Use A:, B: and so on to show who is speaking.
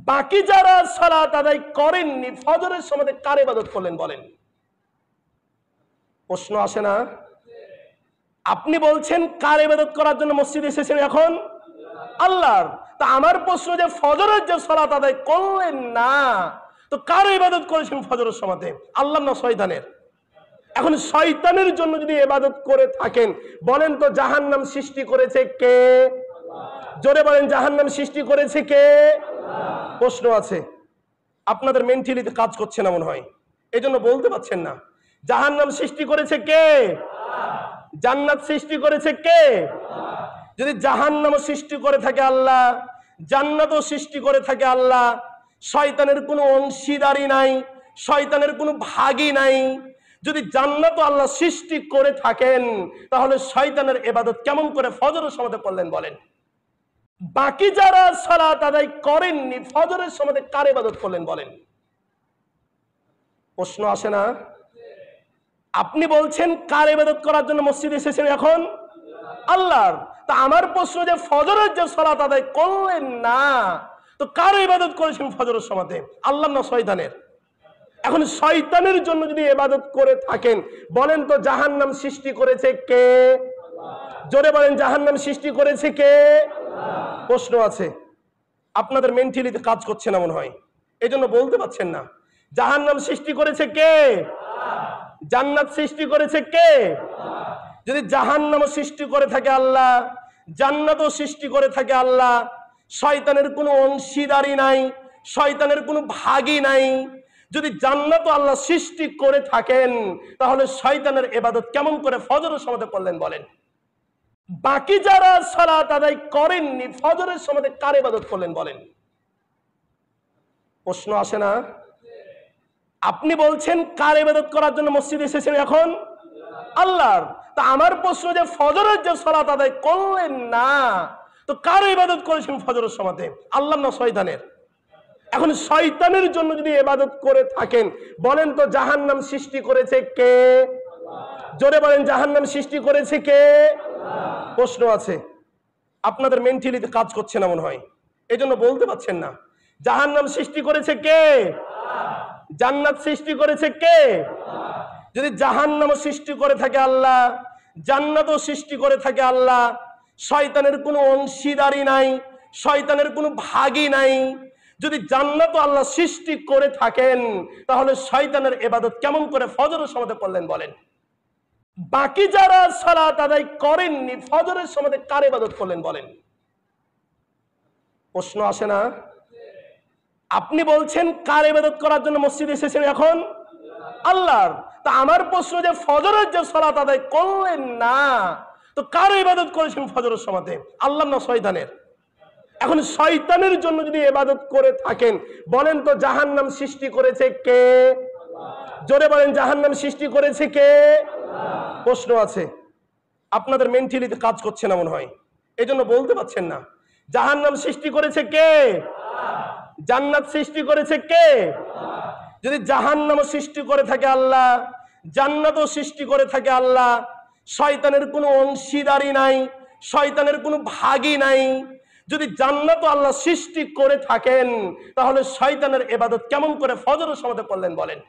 A: বাকি যারা সালাত আদায় করেননি ফজরের সময় কার ইবাদত করলেন বলেন? প্রশ্ন আসে না? আপনি বলছেন কার ইবাদত করার জন্য মসজিদে এসেছেন এখন? আল্লাহর। তা আমার প্রশ্ন যে ফজরের যে সালাত আদায় করলেন না, তো কার ইবাদত করেছেন ফজরের সময়তে? আল্লাহ না শয়তানের? এখন শয়তানের জন্য যদি ইবাদত করে থাকেন, বলেন তো জাহান্নাম সৃষ্টি করেছে কে? জোরে বলেন, জাহান্নাম সৃষ্টি করেছে কে? প্রশ্ন আছে। আপনাদের মেন্টালিতে কাজ করছে না মনে হয়, এই জন্য বলতে পারছেন না। জাহান্নাম সৃষ্টি করেছে কে? জান্নাত সৃষ্টি করেছে কে? যদি জাহান্নাম সৃষ্টি করে থাকে আল্লাহ, জান্নাতও সৃষ্টি করে থাকে আল্লাহ, শয়তানের কোনো অংশীদারি নাই, শয়তানের কোনো ভাগই নাই। যদি জান্নাত আল্লাহ সৃষ্টি করে থাকেন, তাহলে শয়তানের ইবাদত কেমন করে ফজরের সময়তে করলেন বলেন? বাকি যারা সালাত আদায় করেননি ফজরের সময়তে কার ইবাদত করলেন বলেন? প্রশ্ন আসে না? আপনি বলছেন কার ইবাদত করার জন্য মসজিদে এসেছেন এখন? আল্লাহর। তা আমার প্রশ্ন যে ফজরের যে সালাত আদায় করলেন না, তো কার ইবাদত করেছেন ফজরের সময়তে? আল্লাহ না শয়তানের? এখন শয়তানের জন্য যদি ইবাদত করে থাকেন, বলেন তো জাহান্নাম সৃষ্টি করেছে কে? জোরে বলেন, জাহান্নাম সৃষ্টি করেছে কে? প্রশ্ন আছে। আপনাদের মেন্টালিতে কাজ করছে না মনে হয়, এই জন্য বলতে পারছেন না। জাহান্নাম সৃষ্টি করেছে কে? জান্নাত সৃষ্টি করেছে কে? যদি জাহান্নামও সৃষ্টি করে থাকে আল্লাহ, জান্নাতও সৃষ্টি করে থাকে আল্লাহ, শয়তানের কোনো অংশীদারি নাই, শয়তানের কোনো ভাগই নাই। যদি জান্নাত আল্লাহ সৃষ্টি করে থাকেন, তাহলে শয়তানের ইবাদত কেমন করে ফজরের সময়তে করলেন বলেন? বাকি যারা সালাত আদায় করেননি ফজরের সময়তে কার ইবাদত করলেন বলেন? প্রশ্ন আসে না? আপনি বলছেন কার ইবাদত করার জন্য মসজিদে এসেছেন এখন? আল্লাহর। তা আমার প্রশ্ন যে ফজরের যে সালাত আদায় করলেন না, তো কার ইবাদত করেছেন ফজরের সময়তে? আল্লাহ না শয়তানের? এখন শয়তানের জন্য যদি ইবাদত করে থাকেন, বলেন তো জাহান্নাম সৃষ্টি করেছে কে? জোরে বলেন, জাহান্নাম সৃষ্টি করেছে কে? প্রশ্ন আছে। আপনাদের মেন্টালিতে কাজ করছে না মনে হয়, এই জন্য বলতে পারছেন না। জাহান্নাম সৃষ্টি করেছে কে? জান্নাত সৃষ্টি করেছে কে? যদি জাহান্নামও সৃষ্টি করে থাকে আল্লাহ, জান্নাতও সৃষ্টি করে থাকে আল্লাহ, শয়তানের কোনো অংশীদারি নাই, শয়তানের কোনো ভাগই নাই। যদি জান্নাত আল্লাহ সৃষ্টি করে থাকেন, তাহলে শয়তানের ইবাদত কেমন করে ফজরের সময়তে করলেন বলেন? বাকি যারা সালাত আদায় করেননি ফজরের সময়তে কার ইবাদত করলেন বলেন? প্রশ্ন আসে না? আপনি বলছেন কার ইবাদত করার জন্য মসজিদে এসেছেন এখন? আল্লাহর। তা আমার প্রশ্ন যে ফজরের যে সালাত আদায় করলেন না, তো কার ইবাদত করেছেন ফজরের সময়তে? আল্লাহ না শয়তানের? এখন শয়তানের জন্য যদি ইবাদত করে থাকেন, বলেন তো জাহান্নাম সৃষ্টি করেছে কে? জোরে বলেন, জাহান্নাম সৃষ্টি করেছে কে? প্রশ্ন আছে। আপনাদের মেন্টালিতে কাজ করছে না মনে হয়, এই জন্য বলতে পারছেন না। জাহান্নাম সৃষ্টি করেছে কে? জান্নাত সৃষ্টি করেছে কে? যদি জাহান্নামও সৃষ্টি করে থাকে আল্লাহ, জান্নাতও সৃষ্টি করে থাকে আল্লাহ, শয়তানের কোনো অংশীদারি নাই, শয়তানের কোনো ভাগই নাই। যদি জান্নাত আল্লাহ সৃষ্টি করে থাকেন, তাহলে শয়তানের ইবাদত কেমন করে ফজরের সময়তে করলেন বলেন?